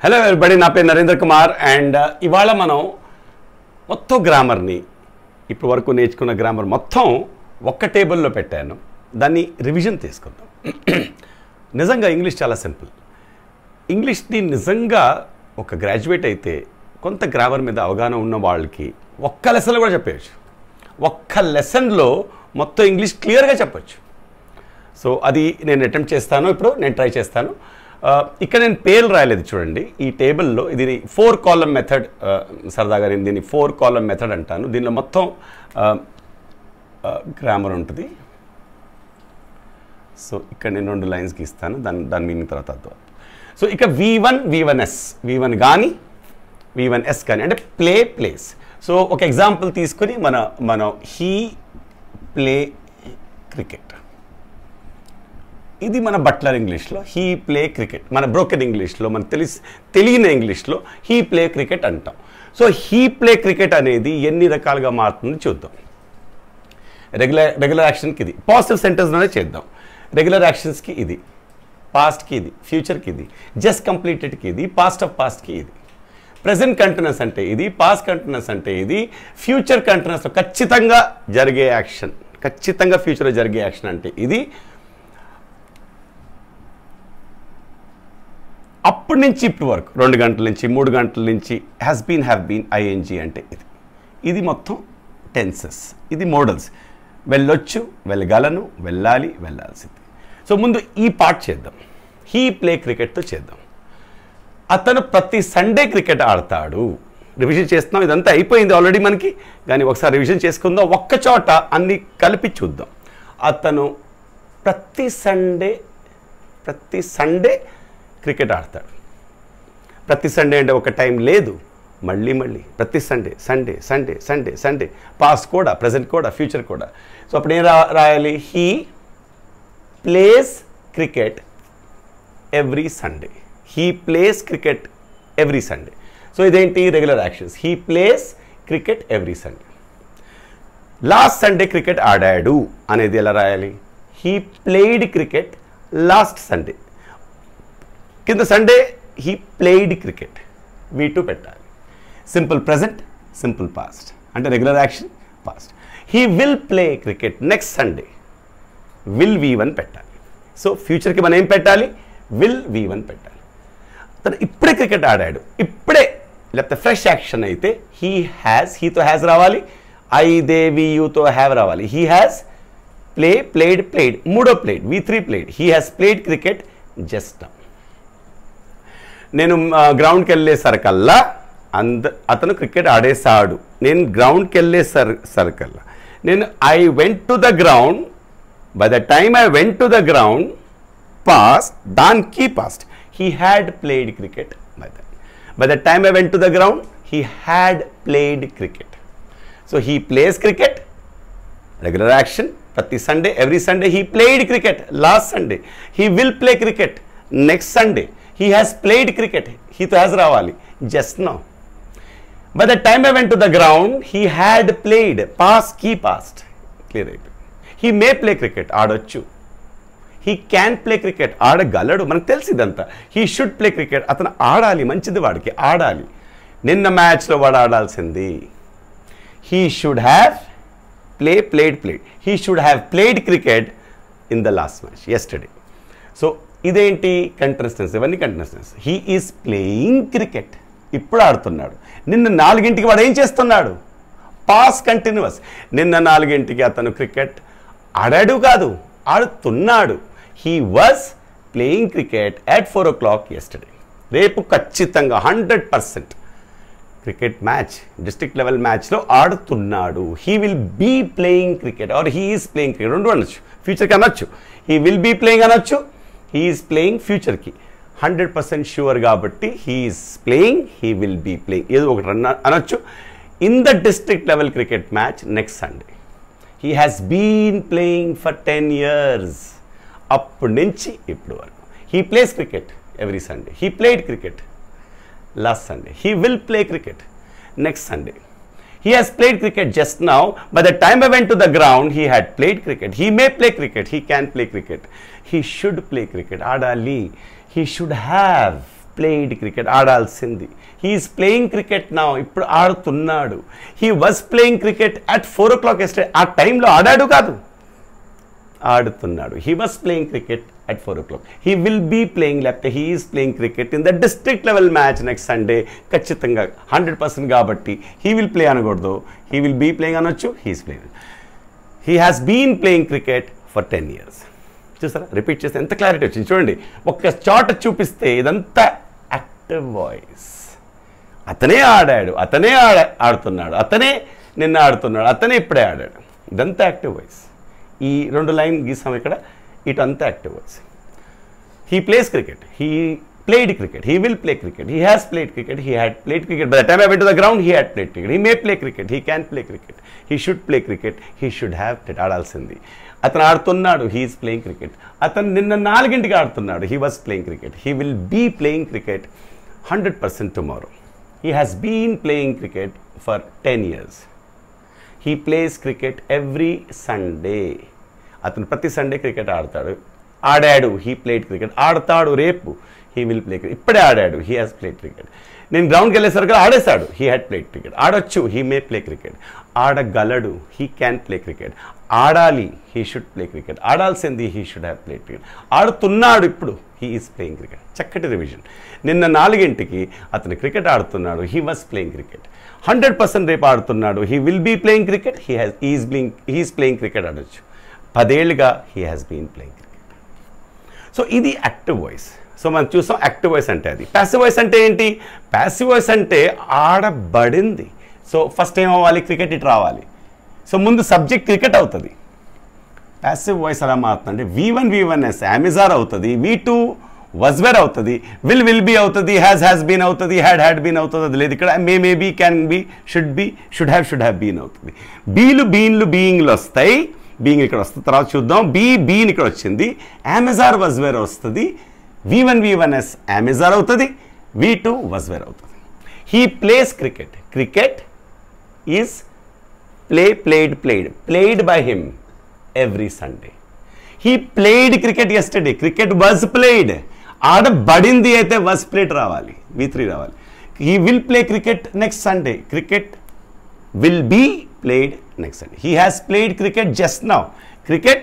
Hello everybody, నా పేరు Narendra Kumar. And ఇవాళ మనం మొత్తం గ్రామర్ని ఇప్పుడు వరకు నేర్చుకున్న గ్రామర్ మొత్తం ఒక్క టేబుల్లో పెట్టాను. దాన్ని రివిజన్ తీసుకుందాం. నిజంగా ఇంగ్లీష్ చాలా సింపుల్. ఇంగ్లీష్ని నిజంగా ఒక గ్రాడ్యుయేట్ అయితే కొంత గ్రామర్ మీద అవగాహన ఉన్న వాళ్ళకి ఒక్క లెసన్లో కూడా చెప్పవచ్చు. ఒక్క లెసన్లో మొత్తం ఇంగ్లీష్ క్లియర్గా చెప్పచ్చు. సో అది నేను అటెంప్ట్ చేస్తాను. ఇప్పుడు నేను ట్రై చేస్తాను. ఇక్కడ నేను పేర్లు రాయలేదు చూడండి. ఈ టేబుల్లో ఇది 4 కాలమ్ మెథడ్. సరదాగా నేను దీన్ని 4 కాలమ్ మెథడ్ అంటాను. దీనిలో మొత్తం గ్రామర్ ఉంటుంది. సో ఇక్కడ నేను 2 లైన్స్ గీస్తాను. దాని మీనింగ్ తర్వాత అర్థం. సో ఇక V1 V1S V1 కానీ V1S కానీ అంటే ప్లే ప్లేస్. సో ఒక ఎగ్జాంపుల్ తీసుకొని మనం హీ ప్లే క్రికెట్, ఇది మన బట్లర్ ఇంగ్లీష్లో హీ ప్లే క్రికెట్. మన బ్రోకెన్ ఇంగ్లీష్లో మన తెలియని ఇంగ్లీష్లో హీ ప్లే క్రికెట్ అంటాం. సో హీ ప్లే క్రికెట్ అనేది ఎన్ని రకాలుగా మారుతుంది చూద్దాం. రెగ్యులర్ యాక్షన్కి ఇది, పాజిటివ్ సెంటెన్స్లోనే చేద్దాం. రెగ్యులర్ యాక్షన్స్కి ఇది, పాస్ట్కి ఇది, ఫ్యూచర్కి ఇది, జస్ట్ కంప్లీటెడ్కి ఇది, పాస్ట్ ఆఫ్ పాస్ట్కి ఇది, ప్రెజెంట్ కంటిన్యూస్ అంటే ఇది, పాస్ట్ కంటిన్యూస్ అంటే ఇది, ఫ్యూచర్ కంటిన్యూస్లో ఖచ్చితంగా జరిగే యాక్షన్, ఖచ్చితంగా ఫ్యూచర్లో జరిగే యాక్షన్ అంటే ఇది, అప్పటి నుంచి ఇప్పటి వరకు 2 గంటల నుంచి 3 గంటల నుంచి has been have been ING అంటే ఇది మొత్తం టెన్సెస్. ఇది మోడల్స్. వెళ్ళొచ్చు, వెళ్ళగలను, వెళ్ళాలి, వెళ్ళాల్సింది. సో ముందు ఈ పార్ట్ చేద్దాం. హీ ప్లే క్రికెట్తో చేద్దాం. అతను ప్రతి సండే క్రికెట్ ఆడతాడు. రివిజన్ చేస్తున్నాం. ఇదంతా అయిపోయింది ఆల్రెడీ మనకి, కానీ ఒకసారి రివిజన్ చేసుకుందాం. ఒక్క చోట అన్ని కలిపి చూద్దాం. అతను ప్రతి సండే క్రికెట్ ఆడతాడు. ప్రతి సండే అంటే ఒక టైం లేదు, మళ్ళీ ప్రతి సండే, పాస్ట్ కూడా, ప్రజెంట్ కూడా, ఫ్యూచర్ కూడా. సో అప్పుడు ఏం రాయాలి? He plays cricket every Sunday. He plays cricket every Sunday. So ఇదేంటి? Regular actions. He plays cricket every Sunday. Last Sunday cricket ఆడాడు అనేది ఎలా రాయాలి? He played cricket last Sunday. కింద Sunday he played cricket, V2 పెట్టాలి. Simple present, simple past అంటే regular action past. He will play cricket next Sunday, will V1 పెట్టాలి. So ఫ్యూచర్కి మనం ఏం పెట్టాలి? విల్ V1 పెట్టాలి. తను ఇప్పుడే క్రికెట్ ఆడాడు, ఇప్పుడే, లేకపోతే ఫ్రెష్ యాక్షన్ అయితే హీతో హ్యాస్ రావాలి. VUతో హ్యావ్ రావాలి. హీ హ్యాస్ ప్లేడ్, మూడో played, V3 played. He has played cricket just now. నేను గ్రౌండ్కి వెళ్ళేసరికల్లా అతను క్రికెట్ ఆడేశాడు. నేను గ్రౌండ్కి వెళ్ళేసరికల్లా I went to the ground. By the time I went to the ground, past, దానికి past, he had played cricket by the time I went to the ground, he had played cricket. So he plays cricket, regular action, ప్రతి Sunday, every Sunday. He played cricket last Sunday. He will play cricket next Sunday. He has played cricket. He to has రావాలి just now. By the time I went to the ground, he had played. Past, key past. Clear అయిపోయింది. He may play cricket. ఆడొచ్చు. He can play cricket. ఆడగలడు. మనకు తెలిసి ఇదంతా. He should play cricket. అతను ఆడాలి. మంచిది వాడికి. ఆడాలి. నిన్న మ్యాచ్లో వాడు ఆడాల్సింది. He should have played. He should have played cricket in the last match, yesterday. So ఇదేంటి? కంటిన్యూస్. ఇవన్నీ continuous. He is playing cricket, ఇప్పుడు ఆడుతున్నాడు. నిన్న 4 వాడు ఏం చేస్తున్నాడు? Past continuous. నిన్న 4 అతను క్రికెట్ ఆడాడు కాదు, ఆడుతున్నాడు. He was playing cricket at 4 o'clock yesterday. రేపు ఖచ్చితంగా 100% క్రికెట్ మ్యాచ్, డిస్ట్రిక్ట్ లెవెల్ మ్యాచ్లో ఆడుతున్నాడు. He will be playing cricket or he is playing cricket, 2 అనొచ్చు. ఫ్యూచర్కి అనొచ్చు, హీ విల్ బీ ప్లేయింగ్ అనొచ్చు. హీ ఈజ్ ప్లేయింగ్ ఫ్యూచర్కి 100% షూర్ కాబట్టి he is playing, he will be playing, ఏదో ఒకటి అనొచ్చు. In the district level cricket match next Sunday. He has been playing for 10 years. అప్పటి నుంచి ఇప్పుడు వరకు. He plays cricket every Sunday. He played cricket last Sunday. He will play cricket next Sunday. He has played cricket just now. By the time I went to the ground, he had played cricket. He may play cricket. He can play cricket. He should play cricket. Adali. He should have played cricket, ఆడాల్సింది. He is playing cricket now, ఇప్పుడు ఆడుతున్నాడు. He was playing cricket at 4 o'clock yesterday, ఆ టైంలో ఆడాడు కాదు, ఆడుతున్నాడు. He was playing cricket at 4 o'clock. He will be playing, లేకపోతే he is playing cricket in the district level match next Sunday. ఖచ్చితంగా 100% కాబట్టి he will play అనకూడదు, he will be playing అనొచ్చు, he is playing. He has been playing cricket for 10 years. చూసారా, repeat చేస్తే ఎంత clarity వచ్చింది చూడండి. ఒక్క చోట చూపిస్తే ఇదంతా యాక్టివ్ వాయిస్. అతనే ఆడాడు, అతనే ఆడుతున్నాడు, అతనే నిన్న ఆడుతున్నాడు, అతనే ఇప్పుడే ఆడాడు, ఇదంతా యాక్టివ్ వాయిస్. ఈ 2 లైన్ గీసాం ఇక్కడ, ఇటంతా active voice. He plays cricket, he played cricket, he will play cricket, he has played cricket, he had played cricket. By the time I went to the ground he had played cricket, he may play cricket, he can play cricket, he should play cricket, he should have played, ఆడాల్సింది. అతను ఆడుతున్నాడు, he is playing cricket. అతను నిన్న 4 ఆడుతున్నాడు, he was playing cricket. He will be playing cricket 100% tomorrow. He has been playing cricket for 10 years. He plays cricket every Sunday. అతను ప్రతి Sunday cricket ఆడాడు, he played cricket. ఆడతాడు రేపు, he will play cricket. ఇప్పుడే ఆడాడు, he has played cricket. నేను గ్రౌండ్కి వెళ్ళేసరికి ఆడేశాడు, హీ హ్యాడ్ ప్లేడ్ క్రికెట్. ఆడొచ్చు, హీ మే ప్లే క్రికెట్. ఆడగలడు, హీ క్యాన్ ప్లే క్రికెట్. ఆడాలి, హీ షుడ్ ప్లే క్రికెట్. ఆడాల్సింది, he should have played cricket. ఆడుతున్నాడు ఇప్పుడు, హీ ఈజ్ ప్లేయింగ్ క్రికెట్. చక్కటి రివిజన్. నిన్న 4 అతను క్రికెట్ ఆడుతున్నాడు, హీ వాజ్ ప్లేయింగ్ క్రికెట్. 100% రేపు ఆడుతున్నాడు, he will be playing cricket, he is playing cricket ఆడొచ్చు. 10 ఏళ్ళుగా he has been playing cricket. So ఇది యాక్టివ్ వాయిస్. సో మనం చూసాం యాక్టివ్ వాయిస్ అంటే అది. ప్యాసివ్ వాయిస్ అంటే ఏంటి? ప్యాసివ్ వాయిస్ అంటే ఆడబడింది. సో ఫస్ట్ ఏమవ్వాలి? క్రికెట్ ఇటు రావాలి. సో ముందు సబ్జెక్ట్ క్రికెట్ అవుతుంది. ప్యాసివ్ వాయిస్ అలా మారుతుంది. V1 V1S అమెజార్ అవుతుంది, V2 was were అవుతుంది, will be అవుతుంది, has been అవుతుంది, had been అవుతుంది. అది లేదు ఇక్కడ. May be, can be, should have been అవుతుంది. బీన్లు బీయింగ్లు వస్తాయి. బీయింగ్ ఇక్కడ వస్తుంది, తర్వాత చూద్దాం. బీన్ ఇక్కడ వచ్చింది. అమెజార్ was were వస్తుంది. V1 V1S అమెజార్ అవుతుంది, V2 was were అవుతుంది. He plays cricket. Cricket is played by him every Sunday. He played cricket yesterday. Cricket was played. ఆడబడింది అయితే was played రావాలి, V3 రావాలి. He will play cricket next Sunday. Cricket will be played next Sunday. He has played cricket just now. Cricket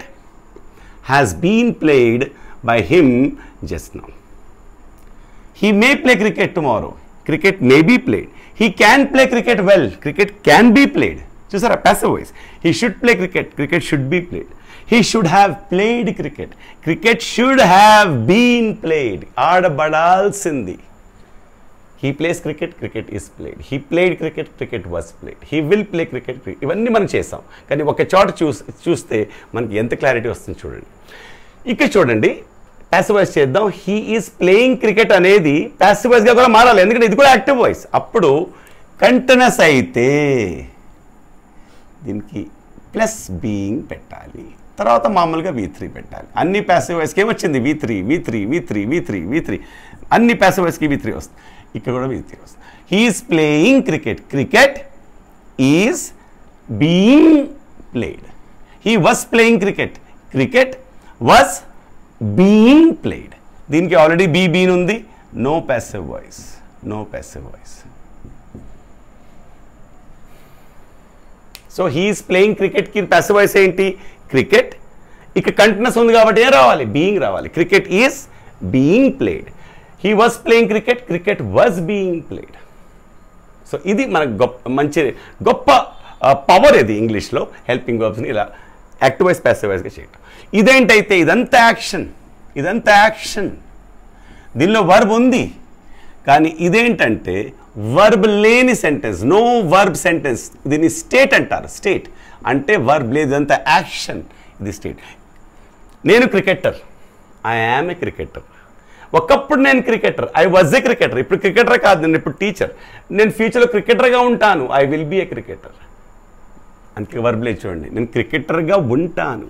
has been played by him just now. He may play cricket tomorrow. Cricket may be played. He can play cricket well. Cricket can be played. చూసారా, passive voice. He should play cricket. Cricket should be played. He should have played cricket. Cricket should have been played. ఆడబడాల్సింది. He plays cricket. Cricket is played. He played cricket. Cricket was played. He will play cricket. ఇవన్నీ మనం చేసాం, కానీ ఒక చోట చూస్తే మనకి ఎంత క్లారిటీ వస్తుంది చూడండి. ఇక్కడ చూడండి, ప్యాసివ్ వాయిస్ చేద్దాం. హీ ఈజ్ ప్లేయింగ్ క్రికెట్ అనేది ప్యాసివ్ వాయిస్గా కూడా మారాలి, ఎందుకంటే ఇది కూడా యాక్టివ్ వాయిస్. అప్పుడు కంటిన్యూస్ అయితే దీనికి ప్లస్ బీయింగ్ పెట్టాలి, తర్వాత మామూలుగా V3 పెట్టాలి. అన్ని ప్యాసివ్ వాయిస్కి ఏమొచ్చింది? V3. అన్ని ప్యాసివ్ వాయిస్కి V3 వస్తుంది. ఇక్కడ కూడా V3 వస్తుంది. He is playing cricket. Cricket is being played. He was playing cricket. Cricket was being played. దీనికి ఆల్రెడీ బీన్ ఉంది. No passive voice. So he is playing క్రికెట్కి ప్యాసివ్ వాయిస్ ఏంటి? Cricket. ఇక continuous ఉంది కాబట్టి ఏం రావాలి? బీయింగ్ రావాలి. Cricket is being played. He was playing cricket. Cricket was being played. So ఇది మనకు గొప్ప పవర్ ఇది ఇంగ్లీష్లో, హెల్పింగ్ వర్బ్స్ని ఇలా యాక్టివ్ వాయిస్ ప్యాసివ్ వాయిస్గా చేయటం. ఇదేంటైతే ఇదంతా యాక్షన్. దీనిలో వర్బ్ ఉంది, కానీ ఇదేంటంటే వర్బ్ లేని సెంటెన్స్, నో వర్బ్ సెంటెన్స్. దీన్ని స్టేట్ అంటారు. స్టేట్ అంటే వర్బ్ లేదు, ఇదంతా యాక్షన్. ఇది స్టేట్. నేను cricketer. I am a cricketer. ఒకప్పుడు నేను cricketer. I was a cricketer. ఇప్పుడు క్రికెటర్ కాదు, నేను ఇప్పుడు టీచర్. నేను ఫ్యూచర్లో క్రికెటర్గా ఉంటాను. I will be a cricketer. అందుకే వర్బ్ లేదు చూడండి. నేను క్రికెటర్గా ఉంటాను.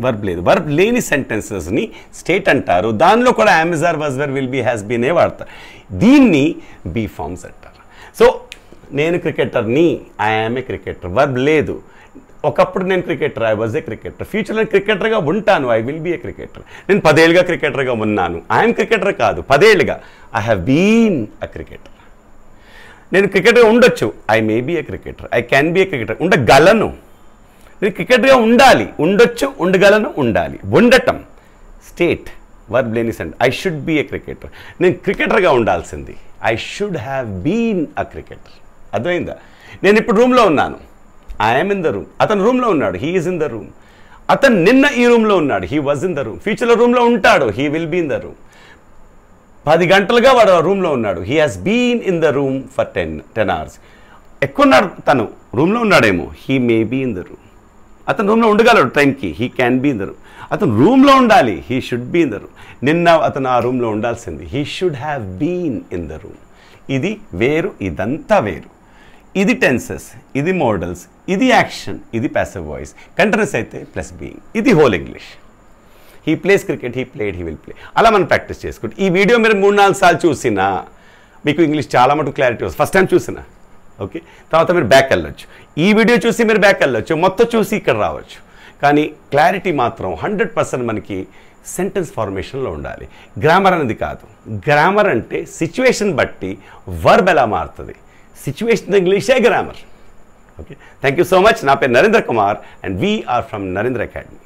వర్బ్ లేదు. వర్బ్ లేని సెంటెన్సెస్ని స్టేట్ అంటారు. దానిలో కూడా am is are, was, were, will be, has been ఏ వాడతారు. దీన్ని బీ ఫార్మ్స్ అంటారు. సో నేను క్రికెటర్ని, I am a cricketer. Verb లేదు. ఒకప్పుడు నేను cricketer, I was a cricketer. ఫ్యూచర్లో క్రికెటర్గా ఉంటాను, I will be a cricketer. నేను 10 ఏళ్ళుగా క్రికెటర్గా ఉన్నాను, ఐఎమ్ క్రికెటర్ కాదు, 10 ఏళ్ళుగా I have been a cricketer. నేను క్రికెటర్గా ఉండొచ్చు, I may be a cricketer, I can be a cricketer, ఉండగలను. నేను క్రికెటర్గా ఉండాలి, ఉండొచ్చు, ఉండగలను, ఉండాలి. ఉండటం స్టేట్ వర్బ్ లేని sentence. I should be a cricketer. నేను క్రికెటర్గా ఉండాల్సింది, I should have been a cricketer. అర్థమైందా? నేను ఇప్పుడు రూమ్లో ఉన్నాను, ఐఎమ్ ఇన్ ద రూమ్. అతను రూమ్లో ఉన్నాడు, he is in the room. అతను నిన్న ఈ రూమ్లో ఉన్నాడు, he was in the room. ఫ్యూచర్లో రూమ్లో ఉంటాడు, he will be in the room. 10 గంటలుగా వాడు రూమ్లో ఉన్నాడు, he has been in the room for 10 hours. ఎక్కువ ఉన్నాడు, తను రూమ్లో ఉన్నాడేమో, he may be in the room. అతను రూమ్లో ఉండగలడు టైంకి, he can be in the room. అతను రూమ్లో ఉండాలి, he should be in the room. నిన్న అతను ఆ రూమ్లో ఉండాల్సింది, he should have been in the room. ఇది వేరు, ఇదంతా వేరు. ఇది టెన్సెస్, ఇది మోడల్స్, ఇది యాక్షన్, ఇది ప్యాసివ్ వాయిస్. కంటిన్యూస్ అయితే ప్లస్ బీయింగ్. ఇది whole English. He plays cricket, he played, he will play. అలా మనం ప్రాక్టీస్ చేసుకుంటే ఈ వీడియో మీరు 3-4 సార్లు చూసినా మీకు ఇంగ్లీష్ చాలా మటుకు క్లారిటీ వస్తుంది. ఫస్ట్ టైం చూసినా ఓకే, తర్వాత మీరు బ్యాక్ వెళ్ళొచ్చు. ఈ వీడియో చూసి మీరు బ్యాక్ వెళ్ళొచ్చు, మొత్తం చూసి ఇక్కడ రావచ్చు. కానీ క్లారిటీ మాత్రం 100% మనకి సెంటెన్స్ ఫార్మేషన్లో ఉండాలి. గ్రామర్ అనేది కాదు. గ్రామర్ అంటే సిచ్యువేషన్ బట్టి వర్బ్ ఎలా మారుతుంది, సిచ్యువేషన్ ఇంగ్లీషే grammar. Okay, thank you so much. నా పేరు Narendra Kumar and we are from Narendra academy.